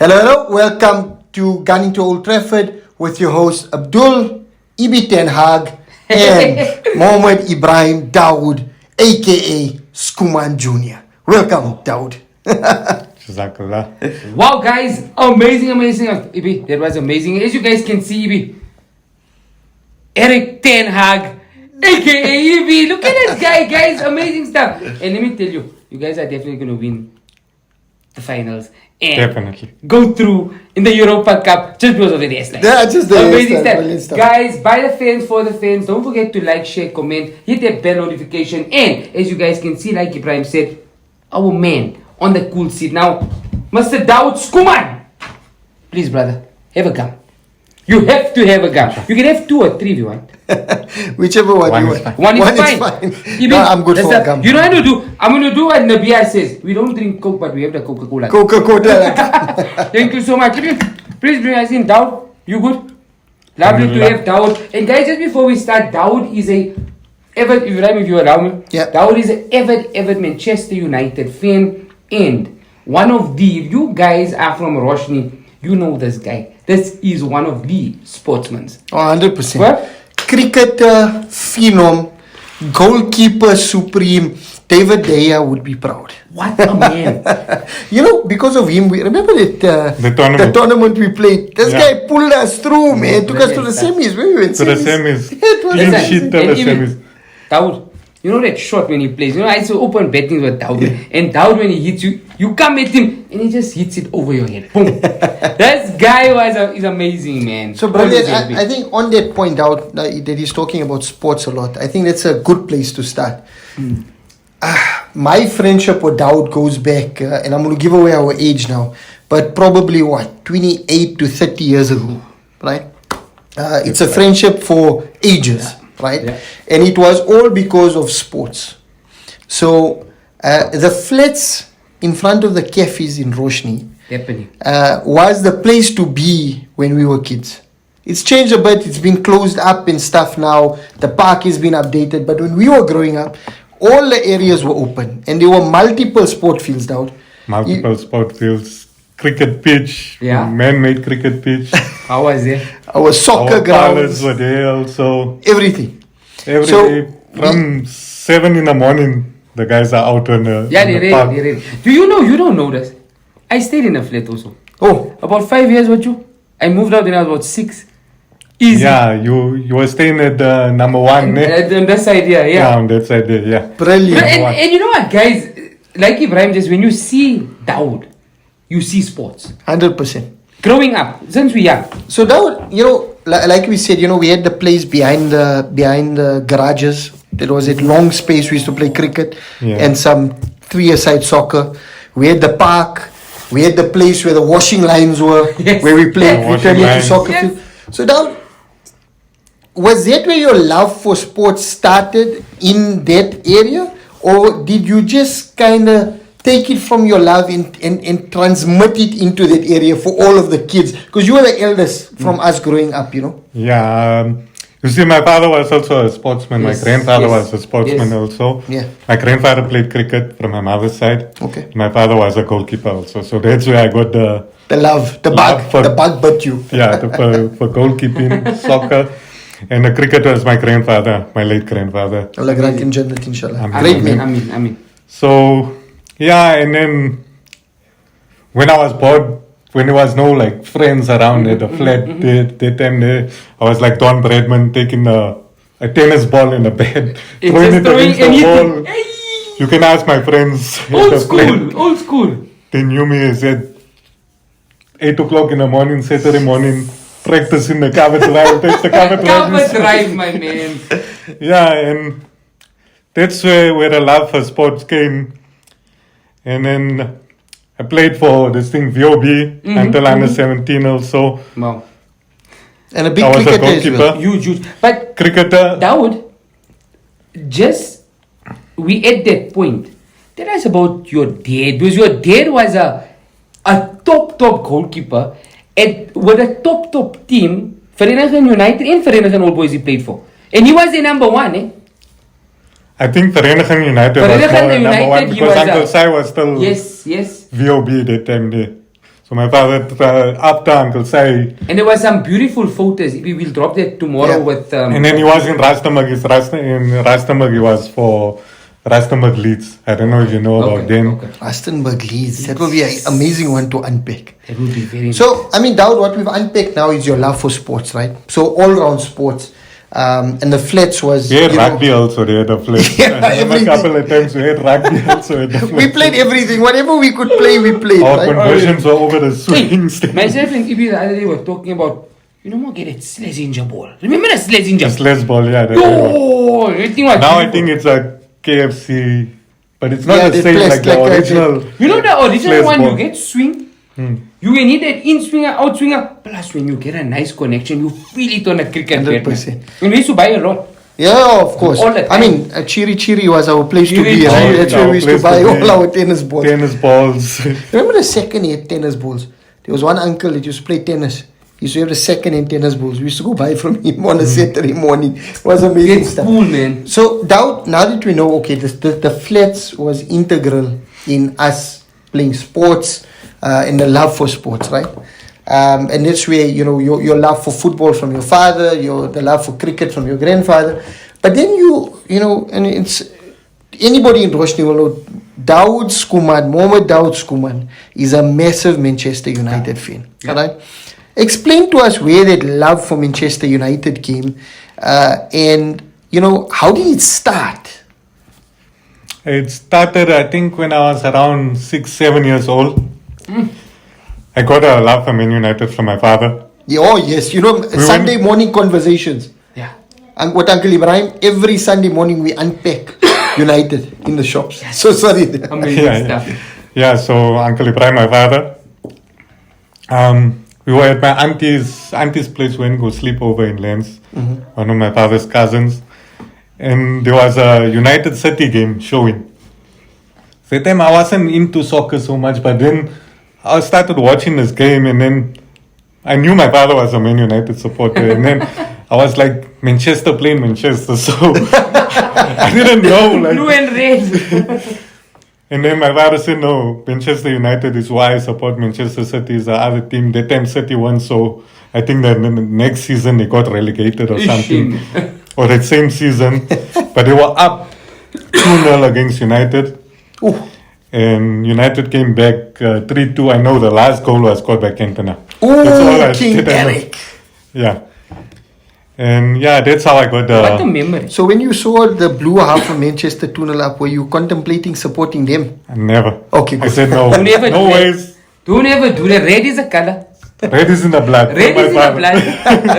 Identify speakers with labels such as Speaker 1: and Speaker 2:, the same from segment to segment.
Speaker 1: Hello, welcome to Gunning to Old Trafford with your host Abdul Ibi Ten Hag and Mohammed Ibrahim Dawood, aka Schoeman Jr. Welcome, Dawood.
Speaker 2: Jazakallah.
Speaker 3: Wow, guys, amazing. Ibi, that was amazing. As you guys can see, Ibi, Eric Ten Hag, aka Ibi. Look at this guy, guys. Amazing stuff. And let me tell you, you guys are definitely going to win the finals. And
Speaker 2: Definitely.
Speaker 3: go through in the Europa Cup just because of the hairstyle.
Speaker 1: Yeah, just the
Speaker 3: amazing
Speaker 1: hairstyle,
Speaker 3: stuff. Guys, by the fans, for the fans, don't forget to like, share, comment, hit that bell notification. And as you guys can see, like Ibrahim said, our man on the cool seat. Now, Mr. Dawood Schoeman, please, brother, have a gum. You have to have a gum. You can have 2 or 3 if you want.
Speaker 1: Whichever one you want.
Speaker 3: One is fine.
Speaker 1: No, I'm good for a gum.
Speaker 3: You know what to do? I'm going to do what Nabia says. We don't drink Coke, but we have the Coca-Cola.
Speaker 1: Coca-Cola.
Speaker 3: Thank you so much. Please bring us in. Dawood, you good? Lovely to have Dawood. And guys, just before we start, Dawood is a avid, if you allow me, Dawood is an avid Manchester United fan. And one of the, if you guys are from Roshni, you know this guy. This is one of the sportsmen.
Speaker 1: Oh, 100%.
Speaker 3: What?
Speaker 1: Cricketer, phenom, goalkeeper supreme, David De Gea would be proud.
Speaker 3: What a man.
Speaker 1: You know, because of him, we remember that the tournament we played. This guy pulled us through, man. Took us to the semis. We went
Speaker 2: To the semis.
Speaker 1: It was
Speaker 2: Clean sheet to the semis.
Speaker 3: Dawood, you know that shot when he plays. You know, I used to open betting with Dawood. And Dawood, when he hits you, you come at him and he just hits it over your head. Boom. This guy is amazing, man.
Speaker 1: So, brother, I think on that point out that he's talking about sports a lot, I think that's a good place to start. My friendship with Dawood goes back, and I'm going to give away our age now, but probably 28 to 30 years ago, right? It's a friendship for ages, right? Yeah. And it was all because of sports. So the flats in front of the cafes in Roshni was the place to be when we were kids. It's changed a bit. It's been closed up and stuff now. The park has been updated. But when we were growing up, all the areas were open. And there were multiple sport fields out.
Speaker 2: Sport fields. Cricket pitch.
Speaker 3: Yeah.
Speaker 2: Man-made cricket pitch.
Speaker 3: How was it?
Speaker 1: Our soccer grounds.
Speaker 2: Were there also.
Speaker 1: Everything.
Speaker 2: Every day from 7 in the morning, the guys are out on the park.
Speaker 3: They're ready. Do you know, you don't know this. I stayed in a flat also.
Speaker 1: Oh.
Speaker 3: About 5 years with you. I moved out when I was about 6. Easy.
Speaker 2: Yeah, you were staying at number 1,
Speaker 3: on that side, yeah.
Speaker 2: Yeah, on that side there, yeah.
Speaker 1: Brilliant.
Speaker 3: And you know what, guys? Like Ibrahim just, when you see Dawood, you see sports.
Speaker 1: 100%.
Speaker 3: Growing up, since we young.
Speaker 1: So Dawood, you know, like we said, you know, we had the place behind the garages. There was a long space we used to play cricket and some 3-a-side soccer. We had the park. We had the place where the washing lines were, where we played. We turned into soccer field. So Dawood, was that where your love for sports started, in that area? Or did you just kind of take it from your love and transmit it into that area for all of the kids? Because you were the eldest from us growing up, you know?
Speaker 2: Yeah. You see, my father was also a sportsman. Yes. My grandfather was a sportsman also.
Speaker 1: Yeah.
Speaker 2: My grandfather played cricket from my mother's side.
Speaker 1: Okay.
Speaker 2: My father was a goalkeeper also. So that's where I got the
Speaker 1: love, the bug bit you.
Speaker 2: Yeah, for goalkeeping, soccer. And the cricket was my grandfather, my late grandfather.
Speaker 1: Allah grant him Jannat, inshallah.
Speaker 3: Great man. I mean.
Speaker 2: So, yeah, and then when I was bored, when there was no like friends around at the flat, that time there, I was like Don Bradman taking a tennis ball in the bed, throwing it against the wall.
Speaker 3: Hey.
Speaker 2: You can ask my friends.
Speaker 3: Old school.
Speaker 2: They knew me as at 8 o'clock in the morning, Saturday morning, practice in the cover drive. That's the cover drive.
Speaker 3: Cover drive, my man.
Speaker 2: Yeah, and that's where the love for sports came. And then I played for this thing, VOB, until under 17 also.
Speaker 3: Wow.
Speaker 1: And a big cricketer as well.
Speaker 3: Huge. But
Speaker 2: cricketer.
Speaker 3: Dawood, we at that point, tell us about your dad. Because your dad was a top goalkeeper with a top team, Vereniging United and Vereniging Old Boys he played for. And he was the number 1, eh?
Speaker 2: I think Vereniging United was more number 1 because Uncle Sai was still
Speaker 3: yes
Speaker 2: VOB that time there. So my father, after Uncle Sai,
Speaker 3: And there was some beautiful photos. We will drop that tomorrow with.
Speaker 2: and then he was in Rustenburg. In Rustenburg, he was for Rustenburg Leeds. I don't know if you know about them.
Speaker 3: Okay.
Speaker 1: Rustenburg Leeds. That will be an amazing one to unpick.
Speaker 3: That would be very.
Speaker 1: So, I mean, Dawood, what we've unpicked now is your love for sports, right? So, all-round sports. And the flats was...
Speaker 2: We had rugby also there, the flats.
Speaker 1: Yeah,
Speaker 2: a couple of times we had rugby also at the flats.
Speaker 1: We played everything. Whatever we could play, we played.
Speaker 2: Our
Speaker 1: Right?
Speaker 2: conversions were over the swings.
Speaker 3: Myself and Ibi the other day were talking about, more get it sledgehammer ball. Remember the sledgehammer?
Speaker 2: Sleds ball, yeah.
Speaker 3: Oh, everything was
Speaker 2: Now I
Speaker 3: beautiful.
Speaker 2: think it's a KFC, but it's not
Speaker 1: Yeah,
Speaker 2: the
Speaker 1: they
Speaker 2: same
Speaker 1: press
Speaker 2: like the
Speaker 1: like a-
Speaker 2: original.
Speaker 3: You know the original
Speaker 2: Sleds
Speaker 3: one,
Speaker 2: ball.
Speaker 3: you get swing. You can hit that in swinger, out swinger. Plus, when you get a nice connection, you feel it on a cricket bat.
Speaker 1: 100%.
Speaker 3: And we used to buy a lot.
Speaker 1: Yeah, of course.
Speaker 3: All the time.
Speaker 1: I mean, Chiri Chiri was our place to
Speaker 3: Chiri
Speaker 1: be, right?
Speaker 3: Chiri,
Speaker 1: That's where
Speaker 2: our
Speaker 1: we used to
Speaker 2: place
Speaker 1: buy
Speaker 2: to
Speaker 1: all
Speaker 2: be.
Speaker 1: our tennis balls.
Speaker 2: Tennis balls.
Speaker 1: Remember the second-hand tennis balls? There was one uncle that used to play tennis. He used to have the second-hand tennis balls. We used to go buy from him on a Saturday morning. It was amazing
Speaker 3: It's
Speaker 1: stuff.
Speaker 3: cool, man.
Speaker 1: So, now that we know, okay, the flats was integral in us playing sports and the love for sports, right? And that's where, your love for football from your father, the love for cricket from your grandfather. But then and it's anybody in Roshni will know Dawood Schoeman, Mohammed Dawood Schoeman is a massive Manchester United fan.
Speaker 3: Yeah.
Speaker 1: Right? Explain to us where that love for Manchester United came and, how did it start?
Speaker 2: It started, I think, when I was around 6-7 years old. I got a love for Man United from my father.
Speaker 1: Yeah, oh, yes. Sunday morning conversations.
Speaker 3: Yeah.
Speaker 1: And with Uncle Ibrahim, every Sunday morning we unpack United in the shops. So sorry.
Speaker 3: Amazing stuff.
Speaker 2: Yeah, so Uncle Ibrahim, my father, we were at my auntie's place when we go sleep over in Lens, one of my father's cousins, and there was a United City game showing. So that time I wasn't into soccer so much, but then I started watching this game, and then I knew my father was a Man United supporter, and then I was like, Manchester playing Manchester, so I didn't know.
Speaker 3: Blue and red.
Speaker 2: And then my father said, no, Manchester United is why I support Manchester City is the other team. That time City won, so I think that the next season they got relegated or something. Or that same season. But they were up 2-0 against United.
Speaker 1: Ooh.
Speaker 2: And United came back 3-2. I know the last goal was scored by Cantona.
Speaker 1: Ooh, King Eric.
Speaker 2: Yeah. And yeah, that's how I got
Speaker 3: What a
Speaker 2: the...
Speaker 3: memory.
Speaker 1: So when you saw the blue half of Manchester 2-0 up, were you contemplating supporting them?
Speaker 2: Never.
Speaker 1: Okay,
Speaker 2: I
Speaker 1: good.
Speaker 2: said no.
Speaker 3: Don't ever
Speaker 2: No
Speaker 3: do that.
Speaker 2: ways.
Speaker 3: Don't ever do that. Red is a color.
Speaker 2: Red is in the blood.
Speaker 3: Red
Speaker 2: My
Speaker 3: is in the
Speaker 2: father.
Speaker 3: blood.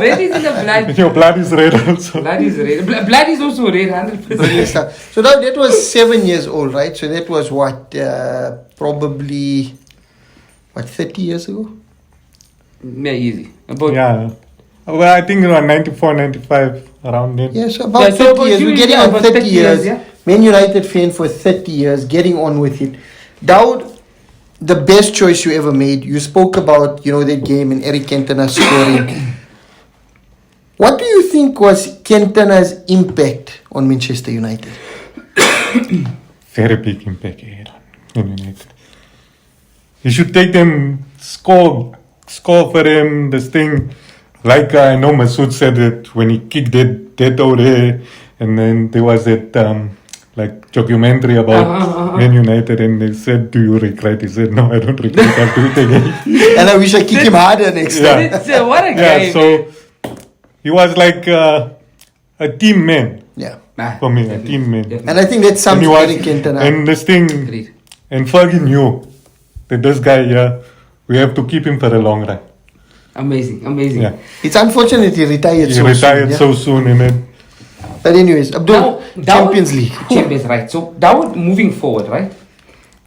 Speaker 3: Red is in the blood.
Speaker 2: Your blood is red also.
Speaker 3: Blood is red. Blood is also red, 100%.
Speaker 1: So now that was 7 years old, right? So that was what, probably, 30 years ago?
Speaker 3: Yeah, easy. About
Speaker 2: Yeah. Well, I think around 94, 95, around then.
Speaker 1: Yeah, so about
Speaker 3: Yeah, so
Speaker 1: 30
Speaker 3: about
Speaker 1: years.
Speaker 3: you,
Speaker 1: We're getting
Speaker 3: yeah,
Speaker 1: on
Speaker 3: about
Speaker 1: 30
Speaker 3: 30
Speaker 1: years.
Speaker 3: years, yeah.
Speaker 1: Man United fan for 30 years, getting on with it. Dawood, the best choice you ever made. You spoke about, that game and Eric Cantona scoring. What do you think was Cantona's impact on Manchester United?
Speaker 2: Very big impact he had on United. You should take them, score for them, this thing. Like I know Masood said it when he kicked that out there, and then there was that documentary about Man United, and they said, "Do you regret?" He said, "No, I don't regret. I'll do it again."
Speaker 1: And I wish I kick him harder next time.
Speaker 2: Yeah.
Speaker 3: It's, what a guy.
Speaker 2: Yeah, so he was like a team man
Speaker 1: Yeah.
Speaker 2: for me, a team man.
Speaker 1: And I think that sums
Speaker 2: And he was-
Speaker 1: Eric Cantona.
Speaker 2: And this thing,
Speaker 3: Agreed.
Speaker 2: and Fergie knew that this guy here, we have to keep him for a long run.
Speaker 3: Amazing.
Speaker 2: Yeah.
Speaker 1: It's unfortunate he retired
Speaker 2: He
Speaker 1: so
Speaker 2: retired
Speaker 1: soon. Yeah?
Speaker 2: so soon, and then
Speaker 1: But anyways, Abdul,
Speaker 3: Now,
Speaker 1: Champions League.
Speaker 3: Champions, right. So, Dawood, moving forward, right?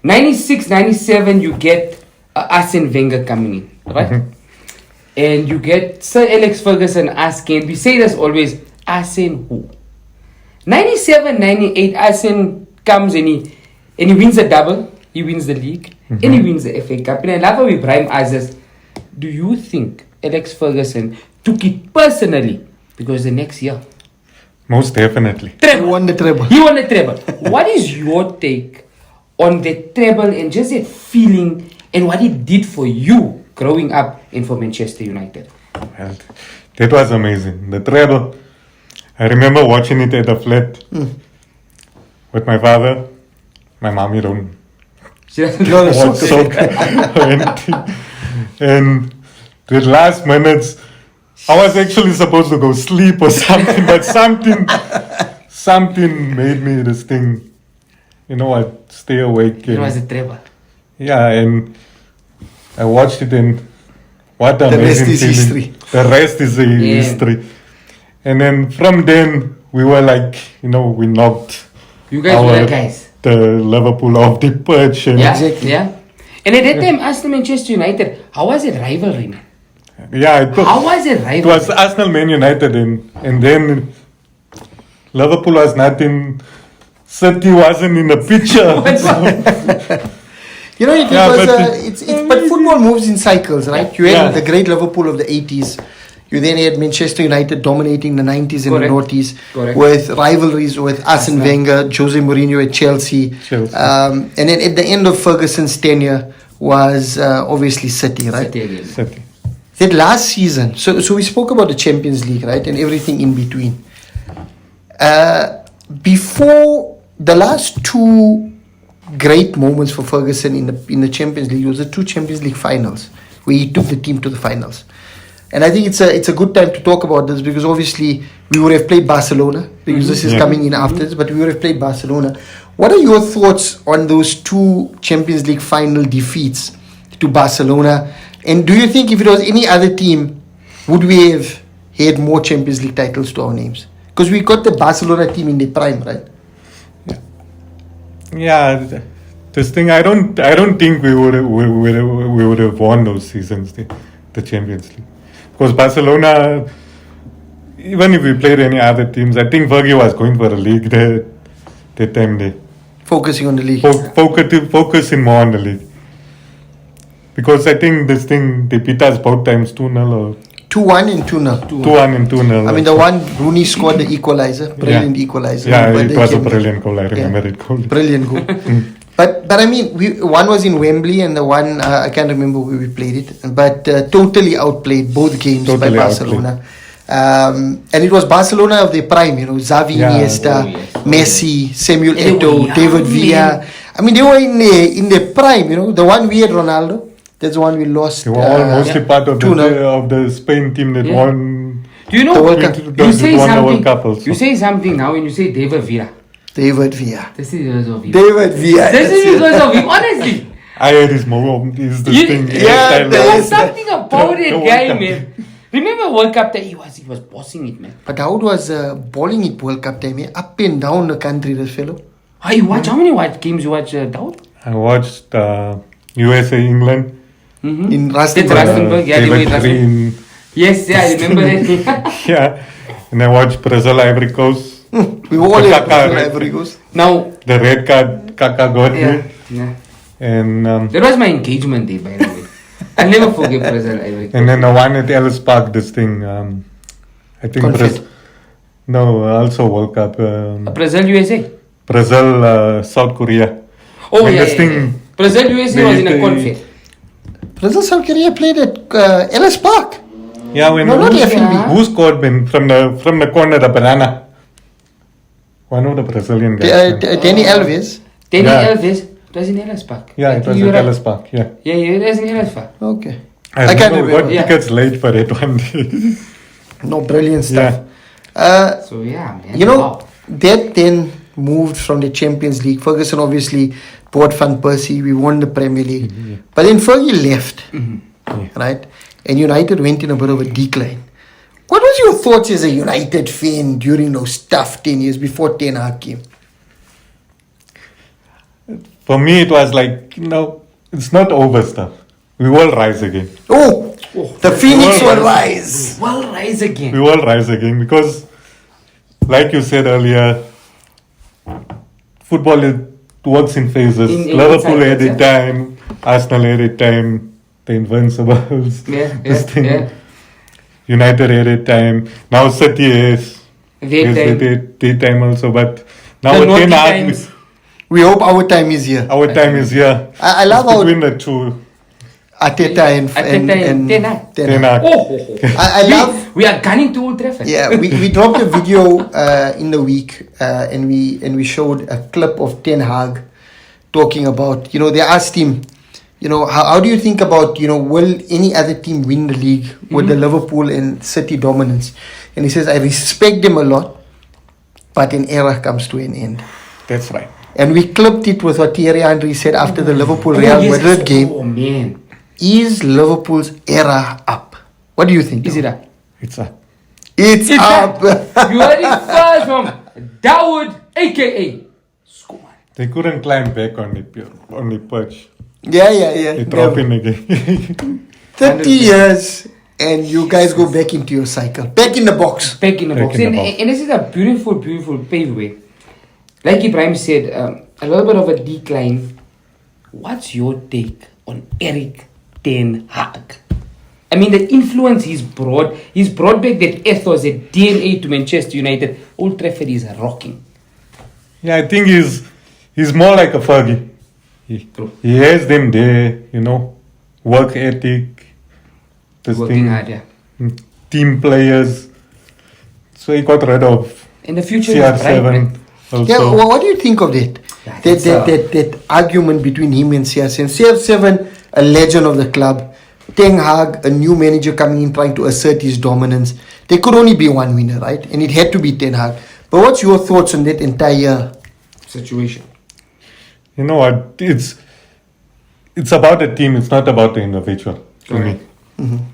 Speaker 3: 96, 97, you get Arsene Wenger coming in, right? And you get Sir Alex Ferguson asking, we say this always, Arsene who? 97, 98, Arsene comes and he wins the double, he wins the league, and he wins the FA Cup. And I love how Ibrahim asks us, do you think Alex Ferguson took it personally? Because the next year,
Speaker 2: most definitely.
Speaker 1: He won the treble.
Speaker 3: he won the treble. What is your take on the treble and just that feeling and what it did for you growing up and for Manchester United.
Speaker 2: Well, that was amazing. The treble. I remember watching it at the flat with my father. My mommy don't watch soccer. And the last minutes, I was actually supposed to go sleep or something, but something made me this thing. You know what? Stay awake.
Speaker 3: It was a treble.
Speaker 2: Yeah, and I watched it, and what an
Speaker 1: The rest
Speaker 2: amazing
Speaker 1: is
Speaker 2: feeling.
Speaker 1: history.
Speaker 2: The rest is history. And then from then, we were like, we knocked
Speaker 3: You guys were the guys.
Speaker 2: the Liverpool off the perch. And
Speaker 3: Yeah,
Speaker 1: Exactly.
Speaker 3: yeah. And at that time, Arsenal Manchester United, how was it rivalry, man?
Speaker 2: Yeah,
Speaker 3: How was it
Speaker 2: it
Speaker 3: rivalry?
Speaker 2: was Arsenal Man United, and then Liverpool was not in. City wasn't in the picture.
Speaker 1: You know, it
Speaker 2: Yeah,
Speaker 1: was,
Speaker 2: but
Speaker 1: but football moves in cycles, right? You had
Speaker 2: Yeah.
Speaker 1: the great Liverpool of the 80s. You then had Manchester United dominating the 90s and
Speaker 3: Correct.
Speaker 1: the noughties
Speaker 3: Correct.
Speaker 1: with rivalries with Arsene Wenger, Jose Mourinho at Chelsea. And then at the end of Ferguson's tenure was obviously City, right?
Speaker 3: City again.
Speaker 2: City.
Speaker 1: That last season, so we spoke about the Champions League, right? And everything in between. Before the last two great moments for Ferguson in the Champions League was the two Champions League finals, where he took the team to the finals. And I think it's a good time to talk about this, because obviously we would have played Barcelona, because this is coming in after this, but we would have played Barcelona. What are your thoughts on those two Champions League final defeats to Barcelona? And do you think if it was any other team, would we have had more Champions League titles to our names? Because we got the Barcelona team in the prime, right?
Speaker 2: Yeah, this thing. I don't think we would have won those seasons, the Champions League, because Barcelona. Even if we played any other teams, I think Fergie was going for a league that time. They
Speaker 1: Focusing on the league.
Speaker 2: focusing more on the league, because I think this thing they beat us both times 2-0 or
Speaker 1: 2-1 and 2-0.
Speaker 2: 2-1 and 2-0.
Speaker 1: I mean, the one Rooney scored the equalizer, brilliant equalizer.
Speaker 2: Yeah,
Speaker 1: But
Speaker 2: it
Speaker 1: they
Speaker 2: was a
Speaker 1: came-
Speaker 2: brilliant goal. I remember it goal.
Speaker 1: Brilliant goal. But I mean, one was in Wembley, and the one I can't remember where we played it, but totally outplayed both games by
Speaker 2: Totally
Speaker 1: Barcelona. And it was Barcelona of their prime, Xavi,
Speaker 2: Yeah.
Speaker 1: Iniesta,
Speaker 3: Oh, yes.
Speaker 1: Messi, Samuel
Speaker 3: They were
Speaker 1: Eto'o,
Speaker 3: young,
Speaker 1: David Villa.
Speaker 3: man.
Speaker 1: I mean, they were in their prime. The one we had Ronaldo. That's the one we lost.
Speaker 2: They were all mostly part of
Speaker 1: 2-0.
Speaker 2: the Spain team that
Speaker 3: Yeah.
Speaker 2: won.
Speaker 3: Do you know
Speaker 1: The World
Speaker 2: Cup.
Speaker 3: You say
Speaker 2: Won the World
Speaker 3: something.
Speaker 2: Cup also.
Speaker 3: You say something now, and you say David Villa.
Speaker 1: David Villa.
Speaker 3: This is because of you.
Speaker 1: David Villa.
Speaker 3: This
Speaker 1: that's
Speaker 3: is
Speaker 1: it.
Speaker 3: because of you. Honestly,
Speaker 2: I had his mom. Is this
Speaker 3: You-
Speaker 2: thing?
Speaker 1: yeah,
Speaker 2: hairstyle.
Speaker 3: there was
Speaker 1: Yes.
Speaker 3: something about
Speaker 2: The
Speaker 3: that
Speaker 2: World
Speaker 3: guy,
Speaker 2: Cup.
Speaker 3: man. Remember World Cup that he was bossing it, man.
Speaker 1: But Dawood was bowling it World Cup time, up and down the country, this fellow.
Speaker 3: How many games you watch, Dawood?
Speaker 2: I watched USA England.
Speaker 1: In
Speaker 3: That's
Speaker 1: Rustenburg.
Speaker 3: Rustenburg, yeah, they were in
Speaker 2: David
Speaker 3: Rustenburg.
Speaker 2: Green.
Speaker 3: Yes, yeah, I remember that.
Speaker 2: Yeah, and I watched Brazil Ivory Coast.
Speaker 1: We were all
Speaker 2: The
Speaker 1: at
Speaker 2: Kaka-
Speaker 1: Ivory Coast.
Speaker 3: Now,
Speaker 2: The red card Kaka got
Speaker 3: yeah,
Speaker 2: me,
Speaker 3: yeah.
Speaker 2: and
Speaker 3: That was my engagement day, by the way. I'll never forget Brazil.
Speaker 2: and then the one at Ellis Park. This thing, I think
Speaker 1: Confed.
Speaker 2: Brazil. No, also World Cup.
Speaker 3: Brazil, USA.
Speaker 2: Brazil, South Korea.
Speaker 3: Oh,
Speaker 2: And
Speaker 3: yeah,
Speaker 2: this
Speaker 3: yeah,
Speaker 2: thing,
Speaker 3: yeah. Brazil, USA was in a
Speaker 2: they-
Speaker 3: conflict.
Speaker 1: Brazil South Korea played at Ellis Park.
Speaker 2: Yeah, when
Speaker 1: No, not
Speaker 2: who,
Speaker 1: FNB.
Speaker 2: who scored when from the corner the banana? One of the Brazilian guys.
Speaker 1: Danny Alves.
Speaker 3: Danny
Speaker 2: Yeah.
Speaker 3: Alves, it was in Ellis Park.
Speaker 2: Yeah,
Speaker 3: I
Speaker 2: it
Speaker 3: think
Speaker 2: was
Speaker 3: you're
Speaker 2: at
Speaker 3: right.
Speaker 2: Ellis Park. Yeah,
Speaker 3: Yeah, it was in Ellis Park.
Speaker 1: Okay.
Speaker 2: I
Speaker 1: I can't
Speaker 2: remember we
Speaker 1: remember.
Speaker 2: got
Speaker 3: Yeah.
Speaker 2: tickets late for that one day.
Speaker 1: No, brilliant stuff.
Speaker 3: So, yeah, man.
Speaker 1: You know,
Speaker 3: Wow.
Speaker 1: that then moved from the Champions League. Ferguson obviously bought Van Persie. We won the Premier League. But then Fergie left, right? And United went in a bit of a decline. What was your thoughts as a United fan during those tough 10 years before Ten Hag came?
Speaker 2: For me, it was like, it's not over stuff. We will rise again.
Speaker 1: Oh, the Phoenix
Speaker 2: Well,
Speaker 1: will rise.
Speaker 3: Well, rise again.
Speaker 2: We will rise again because, like you said earlier, football works in phases.
Speaker 3: In
Speaker 2: Liverpool
Speaker 3: cycles,
Speaker 2: had a
Speaker 3: yeah.
Speaker 2: time, Arsenal had a time, the Invincibles.
Speaker 3: Yeah,
Speaker 2: this
Speaker 3: yeah,
Speaker 2: thing.
Speaker 3: yeah.
Speaker 2: United had a time. Now City has
Speaker 3: Their
Speaker 2: time also. But now
Speaker 3: The
Speaker 2: with
Speaker 3: naughty
Speaker 2: Ten Hag,
Speaker 3: times.
Speaker 1: We hope our time is here.
Speaker 2: our time is here.
Speaker 1: I love
Speaker 2: It's
Speaker 1: how
Speaker 2: between the two.
Speaker 1: Arteta and
Speaker 3: Ten Hag.
Speaker 1: Ten Hag.
Speaker 3: Oh.
Speaker 1: I love.
Speaker 3: We are gunning to Old Trafford.
Speaker 1: Yeah, we dropped a video in the week, and we showed a clip of Ten Hag talking about, they asked him, how do you think about, will any other team win the league with the Liverpool and City dominance? And he says, I respect them a lot, but an era comes to an end.
Speaker 2: That's right.
Speaker 1: And we clipped it with what Thierry Henry said after the Liverpool Real Madrid game.
Speaker 3: Oh, man.
Speaker 1: Is Liverpool's era up? What do you think?
Speaker 3: Is it up?
Speaker 2: It's up.
Speaker 1: It's up.
Speaker 3: You heard it first from Dawood, a.k.a. Schoeman.
Speaker 2: They couldn't climb back on the perch.
Speaker 1: Yeah.
Speaker 2: They drop in again.
Speaker 1: 30 years and you guys go back into your cycle. Back in the box.
Speaker 3: Back in the box. And this is a beautiful, beautiful paveway. Like Ibrahim said, a little bit of a decline. What's your take on Eric Ten Hag? I mean, the influence he's brought back that ethos, that DNA to Manchester United. Old Trafford is rocking.
Speaker 2: Yeah, I think he's more like a Fergie. He has them there, work ethic,
Speaker 3: Working hard, yeah.
Speaker 2: team players. So he got rid of
Speaker 3: In the future,
Speaker 2: CR7. Also.
Speaker 1: Yeah, well, what do you think of that?
Speaker 3: Yeah,
Speaker 1: That argument between him and CR7. CR7, a legend of the club. Ten Hag, a new manager coming in trying to assert his dominance. There could only be one winner, right? And it had to be Ten Hag. But what's your thoughts on that entire
Speaker 3: situation?
Speaker 2: You know what? It's about the team. It's not about the individual. To me,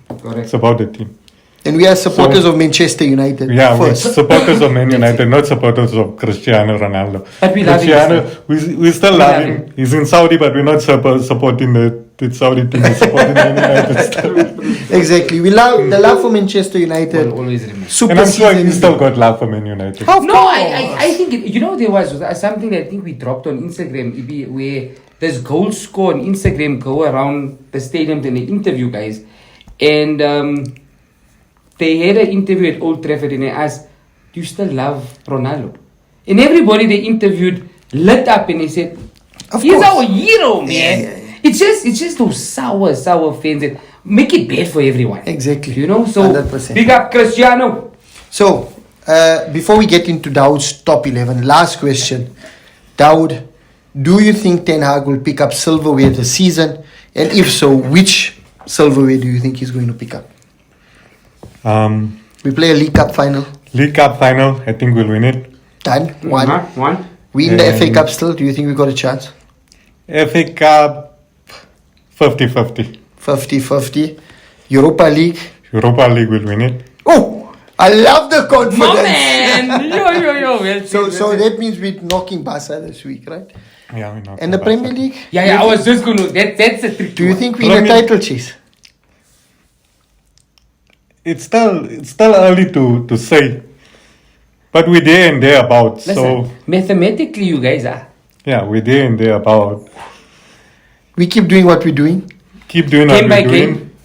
Speaker 3: Correct.
Speaker 2: it's about the team.
Speaker 1: And we are supporters of Manchester United.
Speaker 2: Yeah, we're
Speaker 1: first.
Speaker 2: supporters of Man United, not supporters of Cristiano Ronaldo.
Speaker 3: But we love
Speaker 2: Cristiano, we still love him. He's in Saudi, but we're not supporting the Saudi team. We're supporting Man United still.
Speaker 1: Exactly. We love the love for Manchester United.
Speaker 3: Will always remain.
Speaker 1: Super
Speaker 2: And I'm sure
Speaker 1: season.
Speaker 2: he's still got love for Man United.
Speaker 3: No, I think there was something that I think we dropped on Instagram, Ibi, where there's goal score on Instagram go around the stadium and they interview guys, and they had an interview at Old Trafford and they asked, "Do you still love Ronaldo?" And everybody they interviewed lit up and they said, "He's
Speaker 1: course.
Speaker 3: our hero, man."
Speaker 1: Yeah.
Speaker 3: It's just those sour fans that make it bad for everyone.
Speaker 1: Exactly.
Speaker 3: So
Speaker 1: 100%.
Speaker 3: big up Cristiano.
Speaker 1: So, before we get into Dawood's top 11, last question. Dawood, do you think Ten Hag will pick up silverware this season? And if so, which silverware do you think he's going to pick up? We play a League Cup final.
Speaker 2: League Cup final, I think we'll win it.
Speaker 1: Done. One. We in the FA Cup still. Do you think we got a chance?
Speaker 2: FA Cup, 50-50.
Speaker 1: 50-50. Europa League.
Speaker 2: Europa League will win it.
Speaker 1: Oh, I love the confidence.
Speaker 3: My man. Yo.
Speaker 1: So that means we're knocking Barca this week, right?
Speaker 2: Yeah, we're not.
Speaker 1: And the Premier League?
Speaker 3: Yeah, I was just going to... That's a trick.
Speaker 1: Do you think we're in a title chase?
Speaker 2: It's still early to say, but we're there and thereabouts.
Speaker 3: Listen,
Speaker 2: So
Speaker 3: mathematically, you guys are.
Speaker 2: yeah, we're there and thereabouts.
Speaker 1: We keep doing what we're doing.
Speaker 2: Keep doing what
Speaker 3: Game by
Speaker 2: we're doing.
Speaker 3: game.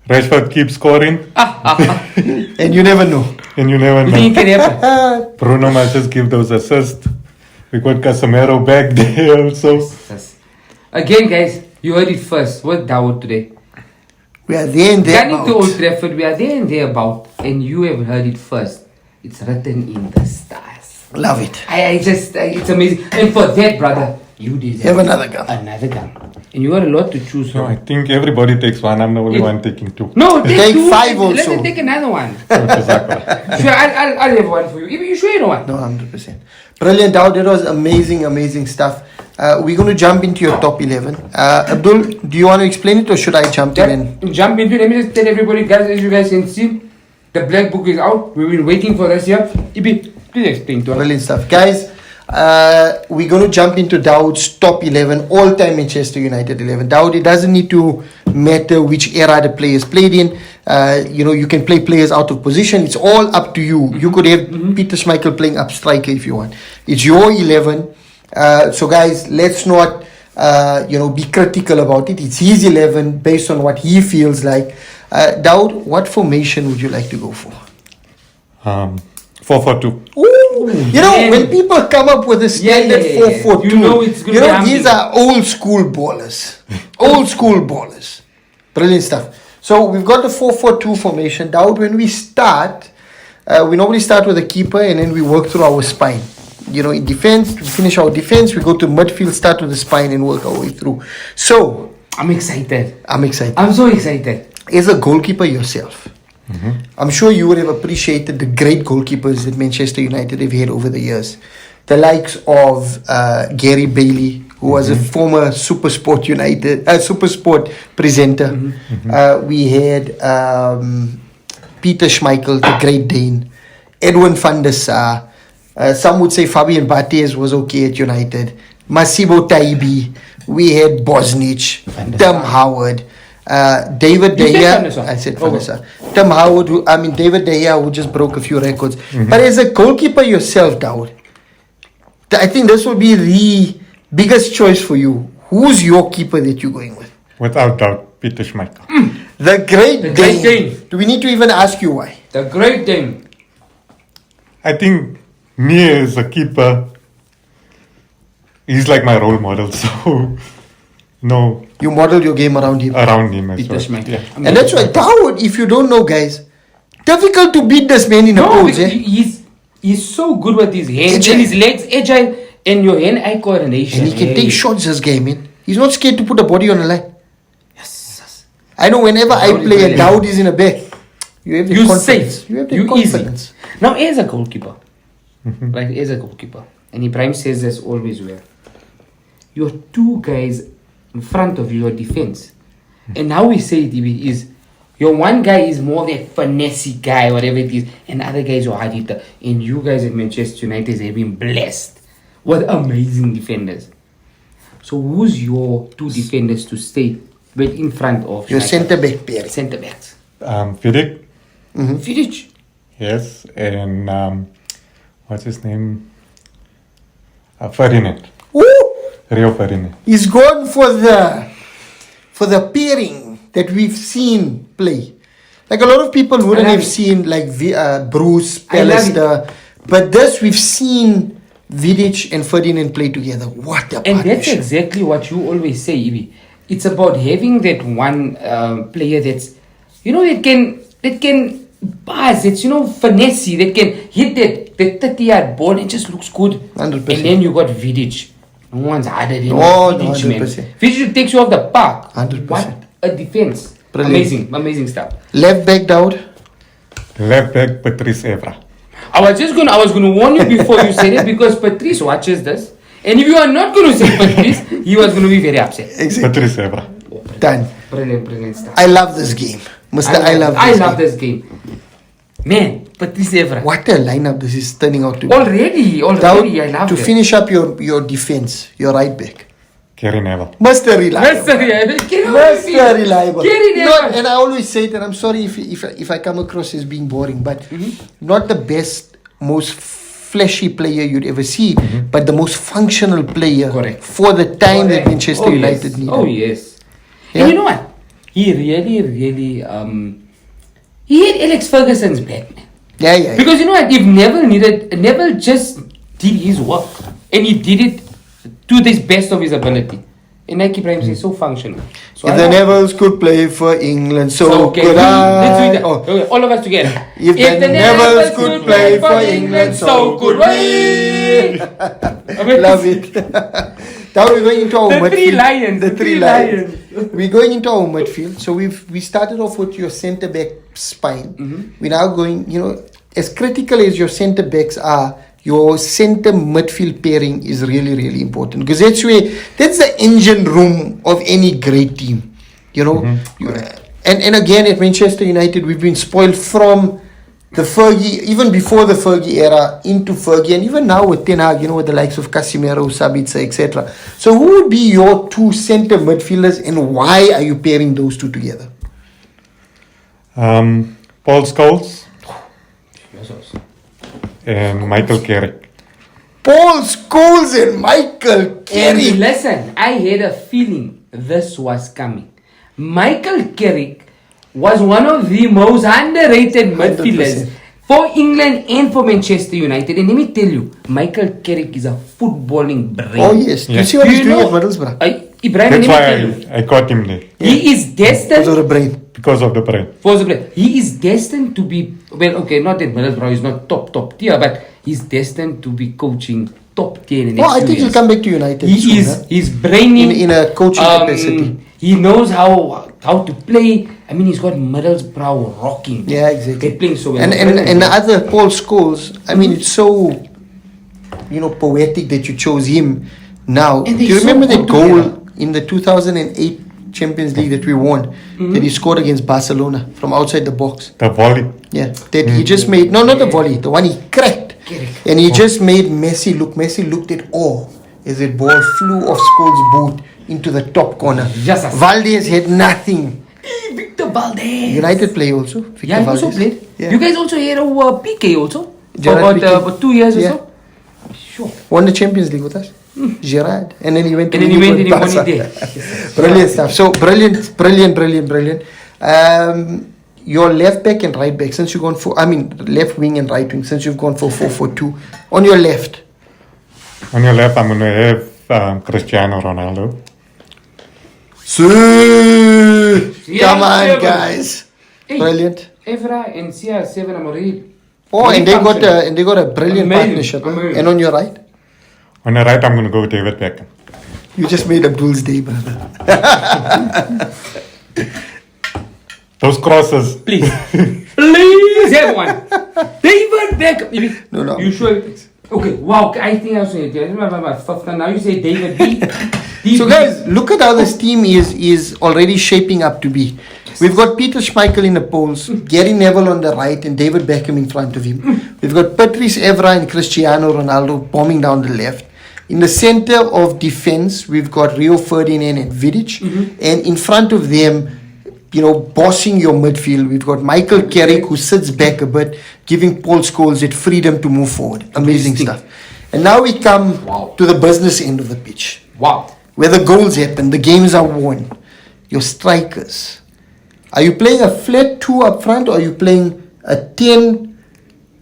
Speaker 2: Rashford keeps scoring,
Speaker 1: And you never know.
Speaker 2: and you never
Speaker 3: You think
Speaker 2: know.
Speaker 3: it can happen?
Speaker 2: Bruno might just give those assists. We got Casemiro back there also.
Speaker 3: Again, guys, you heard it first. What Dawood today?
Speaker 1: We are there and
Speaker 3: Getting to Old
Speaker 1: thereabouts.
Speaker 3: Trafford, we are there and thereabout. And you have heard it first. It's written in the stars.
Speaker 1: Love it.
Speaker 3: It's amazing. And for that, brother, you deserve
Speaker 1: Have another gun.
Speaker 3: Another gun. And you got a lot to choose
Speaker 2: No, I
Speaker 3: from.
Speaker 2: think everybody takes one. I'm the only one taking two.
Speaker 3: No,
Speaker 1: Take
Speaker 3: two.
Speaker 1: five
Speaker 3: Let
Speaker 1: also.
Speaker 3: them take another one.
Speaker 2: So Jazakallah.
Speaker 3: Sure, I'll have one for you. You sure you know one?
Speaker 1: No, 100%. Brilliant, Dawood. That was amazing stuff. We're going to jump into your top 11. Abdul, do you want to explain it or should I jump in?
Speaker 3: Jump into it. Let me just tell everybody, guys, as you guys can see, the black book is out. We've been waiting for this here. Ibi, please explain to us.
Speaker 1: Brilliant stuff. Guys, we're going to jump into Dawood's top 11, all-time Manchester United 11. Dawood, it doesn't need to matter which era the players played in. You can play players out of position. It's all up to you. You could have Peter Schmeichel playing up striker if you want. It's your 11. So guys, let's not be critical about it. It's his 11 based on what he feels like. Dawood, what formation would you like to go for?
Speaker 2: 4-4-2.
Speaker 1: Ooh, You know,
Speaker 3: man.
Speaker 1: when people come up with a standard 4-4-2,
Speaker 3: You know it's gonna be
Speaker 1: these
Speaker 3: humbling.
Speaker 1: are old school ballers. Old school ballers. Brilliant stuff. So we've got the 4-4-2 formation. Dawood, when we start, we normally start with a keeper and then we work through our spine. You know, in defense, we finish our defense, we go to midfield, start with the spine and work our way through. So,
Speaker 3: I'm excited.
Speaker 1: I'm excited.
Speaker 3: I'm so excited.
Speaker 1: As a goalkeeper yourself, I'm sure you would have appreciated the great goalkeepers that Manchester United have had over the years. The likes of Gary Bailey, who was a former SuperSport SuperSport presenter. We had Peter Schmeichel, the Great Dane, Edwin van der Sar. Some would say Fabian Barthez was okay at United. Massimo Taibi. We had Bosnich, Tim Howard. David De Gea. I said Van der Sar. Tim Howard, David De Gea, who just broke a few records. But as a goalkeeper yourself, Dawood, I think this will be the biggest choice for you. Who's your keeper that you're going with?
Speaker 2: Without doubt, Peter Schmeichel.
Speaker 1: The Great
Speaker 3: The
Speaker 1: Dane.
Speaker 3: Great Dane.
Speaker 1: Do we need to even ask you why?
Speaker 3: The Great Dane.
Speaker 2: I think me as a keeper, he's like my role model. So, no,
Speaker 1: You modeled your game around him.
Speaker 2: around him as
Speaker 3: Peter
Speaker 2: well.
Speaker 3: Schmeichel.
Speaker 2: Yeah.
Speaker 1: And that's why Dawood, if you don't know, guys, difficult to beat this man in a
Speaker 3: No,
Speaker 1: pose.
Speaker 3: he's so good with his hands
Speaker 1: Agile.
Speaker 3: and his legs, agile, and your hand-eye coordination.
Speaker 1: And he can
Speaker 3: Hey.
Speaker 1: take shots this game, man. He's not scared to put the body on the line.
Speaker 3: Yes.
Speaker 1: I know whenever I
Speaker 3: Dawood is
Speaker 1: play and
Speaker 3: brilliant.
Speaker 1: Dawood is in a back, you have the
Speaker 3: You
Speaker 1: confidence.
Speaker 3: safe.
Speaker 1: You have the
Speaker 3: You
Speaker 1: confidence.
Speaker 3: easy. Now, as a goalkeeper, right, as a goalkeeper, and Ibrahim says this always well, your two guys in front of you, your defense, and how we say it is, your one guy is more that finesse guy, whatever it is, and the other guy is your hard hitter. And you guys at Manchester United have been blessed with amazing defenders. So who's your two defenders to stay right in front of
Speaker 1: Your
Speaker 3: Schmeichel?
Speaker 1: centre back pair.
Speaker 3: Centre backs?
Speaker 2: Vidic,
Speaker 3: Vidic.
Speaker 2: yes, and what's his name? Ferdinand,
Speaker 1: Woo!
Speaker 2: Rio Ferdinand.
Speaker 1: He's gone for the pairing that we've seen play. Like a lot of people wouldn't
Speaker 3: I love
Speaker 1: have
Speaker 3: it.
Speaker 1: seen like Bruce,
Speaker 3: I love
Speaker 1: Pallister, but this we've seen Vidic and Ferdinand play together. What a
Speaker 3: And that's
Speaker 1: partnership.
Speaker 3: exactly what you always say, Ibi. It's about having that one player that's, that can buzz, it's, finesse, that can hit that 30-yard ball and just looks good.
Speaker 1: 100%.
Speaker 3: And then you got Vidic. No one's harder than
Speaker 1: Oh, no,
Speaker 3: Vidic, man.
Speaker 1: 100%.
Speaker 3: Vidic takes you off the park.
Speaker 1: 100%.
Speaker 3: What a defense.
Speaker 1: Brilliant.
Speaker 3: Amazing stuff.
Speaker 1: Left back, Dawood.
Speaker 2: Left back, Patrice Evra.
Speaker 3: I was gonna warn you before you said it because Patrice watches this. And if you are not gonna say Patrice, he was gonna be very upset.
Speaker 1: Exactly.
Speaker 2: Patrice Evra.
Speaker 1: Done.
Speaker 3: Brilliant stuff.
Speaker 1: I love this game. I love this game.
Speaker 3: this game. Man, Patrice Evra.
Speaker 1: What a lineup this is turning out to be.
Speaker 3: Already,
Speaker 1: Dawood,
Speaker 3: I love
Speaker 1: to
Speaker 3: it.
Speaker 1: finish up your defense, your right back.
Speaker 2: Kerry Neville.
Speaker 1: Mr. Reliable. Mr. Reliable. Not, and I always say that I'm sorry if I come across as being boring, but not the best, most flashy player you'd ever see, but the most functional player
Speaker 3: Correct.
Speaker 1: for the time that Manchester United needed.
Speaker 3: Oh yes.
Speaker 1: Yeah?
Speaker 3: And you know what? He really, he had Alex Ferguson's back, man.
Speaker 1: Yeah.
Speaker 3: Because you know what? If Neville just did his work and he did it to the best of his ability. And like Ibrahim says, so functional. So
Speaker 1: If
Speaker 3: I
Speaker 1: the
Speaker 3: love-
Speaker 1: Nevils could play for England, so
Speaker 3: okay,
Speaker 1: could
Speaker 3: let's do
Speaker 1: I.
Speaker 3: that.
Speaker 1: Oh,
Speaker 3: Okay, all of us together.
Speaker 1: If the Nevils could play for England, so could we. Love it. Now we're going into our
Speaker 3: The
Speaker 1: midfield.
Speaker 3: three lions,
Speaker 1: The
Speaker 3: the
Speaker 1: three
Speaker 3: three
Speaker 1: lions.
Speaker 3: lions.
Speaker 1: We're going into our midfield. So we started off with your centre back spine. We're now going, as critical as your centre backs are, your centre midfield pairing is really, really important because that's the engine room of any great team. And again at Manchester United we've been spoiled from the Fergie, even before the Fergie era, into Fergie, and even now with Ten Hag, with the likes of Casemiro, Sabitzer, etc. So who would be your two centre midfielders and why are you pairing those two together?
Speaker 2: Paul Scholes and Michael Carrick.
Speaker 1: Paul Scholes and Michael Carrick.
Speaker 3: And listen, I had a feeling this was coming. Michael Carrick was one of the most underrated midfielders. for England and for Manchester United. And let me tell you, Michael Carrick is a footballing brain.
Speaker 1: Oh yes. Do you see what he's doing at Middlesbrough?
Speaker 3: Ibrahim,
Speaker 2: That's
Speaker 3: let me tell you.
Speaker 2: why I got him there.
Speaker 3: He is destined.
Speaker 1: Because of the brain.
Speaker 2: Because of the brain.
Speaker 3: He is destined to be, well, okay, not that Middlesbrough is not top tier, but he's destined to be coaching top tier in the next
Speaker 1: I think he'll come back to United.
Speaker 3: He's brainy.
Speaker 1: In a coaching capacity.
Speaker 3: He knows how to play. I mean, he's got Middlesbrough rocking.
Speaker 1: Yeah, exactly.
Speaker 3: They're playing so well.
Speaker 1: And the other Paul Scholes, I mean, it's so, poetic that you chose him now. Do you remember that goal in the 2008 Champions League that we won, that he scored against Barcelona from outside the box?
Speaker 2: The volley.
Speaker 1: Yeah, that he just made, not the volley, the one he cracked. And he just made Messi look. Messi looked at awe as that ball flew off Scholes' boot into the top corner. Valdez had nothing.
Speaker 3: Victor Valdez.
Speaker 1: United play also. Victor
Speaker 3: He
Speaker 1: Valdez.
Speaker 3: also played.
Speaker 1: Yeah.
Speaker 3: You guys also had a PK also?
Speaker 1: Gerard
Speaker 3: For about 2 years or so? Sure.
Speaker 1: Won the Champions League with us. Gerard. And then he went to
Speaker 3: And then he went and he won
Speaker 1: Barca.
Speaker 3: it there.
Speaker 1: Brilliant stuff. So brilliant. Your left back and right back, since you've gone for, left wing and right wing, since you've gone for 4-4-2. On your left.
Speaker 2: On your left, I'm going to have Cristiano Ronaldo.
Speaker 1: Come on, guys.
Speaker 3: Hey,
Speaker 1: Brilliant.
Speaker 3: Evra and CR7 are already.
Speaker 1: Oh, and they got a brilliant
Speaker 3: Amazing.
Speaker 1: partnership. Huh?
Speaker 3: Amazing.
Speaker 1: And on your right?
Speaker 2: On the right, I'm going to go with David Beckham.
Speaker 1: You just made Abdul's day, brother.
Speaker 2: Those crosses.
Speaker 3: Please have one. David Beckham.
Speaker 1: No.
Speaker 3: You sure? Okay, wow. I think I was saying it. My fifth one. Now you say David B.
Speaker 1: So guys, look at how this team is already shaping up to be. We've got Peter Schmeichel in the poles, Gary Neville on the right, and David Beckham in front of him. We've got Patrice Evra and Cristiano Ronaldo bombing down the left. In the center of defense, we've got Rio Ferdinand and Vidic. And in front of them, bossing your midfield, we've got Michael Carrick, who sits back a bit, giving Paul Scholes that freedom to move forward. Amazing stuff. And now we come to the business end of the pitch.
Speaker 3: Wow.
Speaker 1: Where the goals happen, the games are won. Your strikers. Are you playing a flat 2 up front, or are you playing a 10